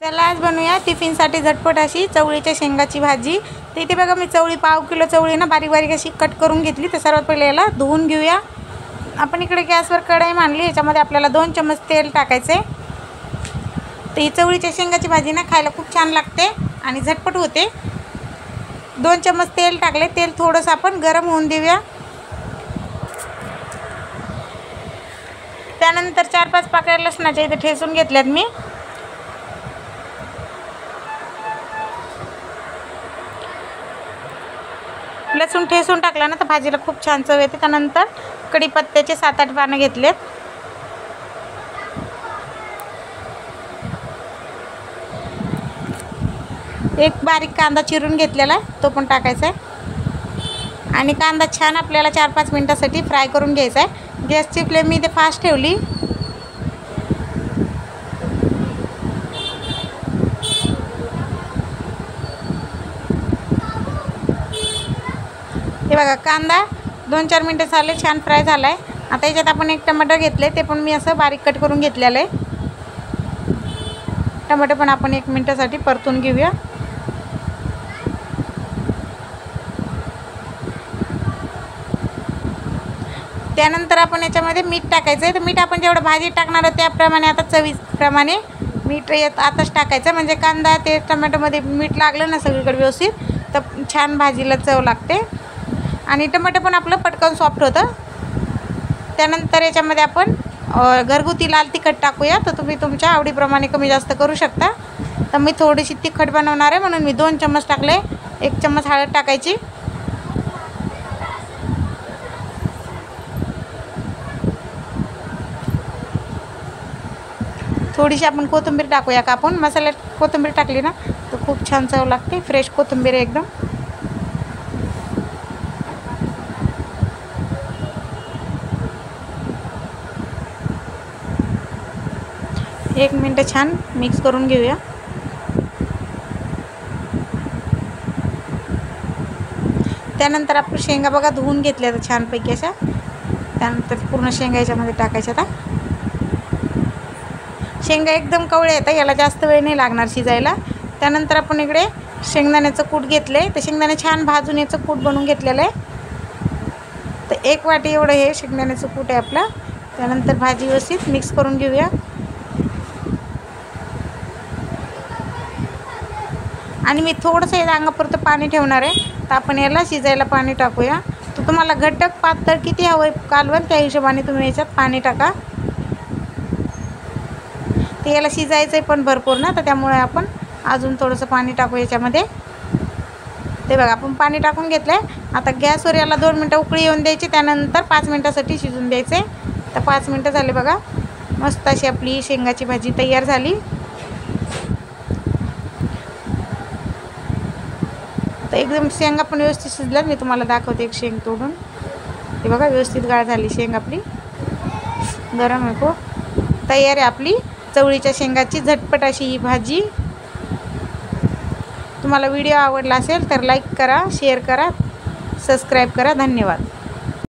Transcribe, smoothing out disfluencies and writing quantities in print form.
चला आज बनवूया टिफिनसाठी झटपट अशी चवळीच्या शेंगाची भाजी। तर इथे बघा मी चवळी पाव किलो चवळी ना बारीक बारीक अशी कट करून घेतली। तर सर्वात पहिले याला धुवून घेऊया। आपण इकडे गॅसवर कढई मांडली, याच्यामध्ये आपल्याला 2 चमच तेल टाकायचे। तर ही चवळीच्या शेंगाची भाजी ना खायला खूप छान लागते आणि झटपट होते। 2 चमच तेल टाकले। तेल थोडंसं आपण गरम होऊन देऊया। त्यानंतर 4-5 पाकळ्या लसणाच्या इथे ठेचून घेतल्यात मी। लसूण ठेचून टाकला ना तर भाजीला खूप छान चव येते। त्यानंतर कढीपत्त्याचे 7-8 पानं घेतलेत। एक बारीक कांदा चिरून घेतलेला आहे, तो पण टाकायचा आहे आणि कांदा छान आपल्याला 4-5 मिनिटांसाठी फ्राय करून घ्यायचा आहे। गॅसची फ्लेम मी इथे फास्ट ठेवली। हे बघा कांदा 2-4 मिनिटं झाले, छान फ्राय झाला आहे। आता याच्यात आपण एक टमाटर घेतले, ते पण मी असं बारीक कट करून घेतलेलं आहे। टमाटर पण आपण 1 मिनिटासाठी परतून घेऊया। त्यानंतर आपण याच्यामध्ये मीठ टाकायचं आहे। तर मीठ आपण जेवढं भाजीत टाकणार आहे त्याप्रमाणे आता चवीप्रमाणे मीठ आताच टाकायचं, म्हणजे कांदा ते टोमॅटोमध्ये मीठ लागलं ना सगळीकडे व्यवस्थित तर छान भाजीला चव लागते आणि टमाटर पण आपलं पटकन सॉफ्ट होतं। त्यानंतर याच्यामध्ये आपण घरगुती लाल तिखट टाकूया। तर तुम्ही तुमच्या आवडीप्रमाणे कमी जास्त करू शकता। तर मी थोडीशी तिखट बनवणार आहे म्हणून मी 2 चम्मच टाकले। 1 चम्मच हळद टाकायची। थोडीशी आपण कोथिंबीर टाकूया का आपण मसाल्यात कोथिंबीर टाकली ना तर खूप छान चव लागते। फ्रेश कोथिंबीर एकदम। एक मिनिट छान मिक्स करून घेऊया। त्यानंतर आपण शेंगा बघा धुवून घेतल्या तर छानपैकी अशा। त्यानंतर पूर्ण शेंगा याच्यामध्ये टाकायच्या। आता शेंगा एकदम कवळे येतात, याला जास्त वेळ नाही लागणार शिजायला। त्यानंतर आपण इकडे शेंगदाण्याचं कूट घेतले, तर शेंगदाणे छान भाजून याचं कूट बनवून घेतलेलं आहे। तर 1 वाटी एवढं हे शेंगदाण्याचं कूट आहे आपलं। त्यानंतर भाजी व्यवस्थित मिक्स करून घेऊया आणि मी थोडंसं या अंगापुरतं पाणी ठेवणार आहे। तर आपण याला शिजायला पाणी टाकूया। तर तुम्हाला घट्ट पातळ किती हवं कालवण त्या हिशोबाने तुम्ही याच्यात पाणी टाका। ते याला शिजायचं आहे पण भरपूर ना, तर त्यामुळे आपण अजून थोडंसं पाणी टाकू याच्यामध्ये। ते बघा आपण पाणी टाकून घेतलं आहे। आता गॅसवर याला 2 मिनटं उकळी येऊन द्यायची, त्यानंतर 5 मिनिटासाठी शिजून द्यायचे। तर 5 मिनिटं झाले बघा, मस्त अशी आपली शेंगाची भाजी तयार झाली। तर एकदम शेंगा पण व्यवस्थित शिजल्यात। मी तुम्हाला दाखवते एक शेंग तोडून। हे बघा व्यवस्थित गाळ झाली शेंग आपली, गरम आहे खूप। तयार आहे आपली चवळीच्या शेंगाची झटपट अशी ही भाजी। तुम्हाला व्हिडिओ आवडला असेल तर लाईक करा, शेअर करा, सबस्क्राईब करा। धन्यवाद।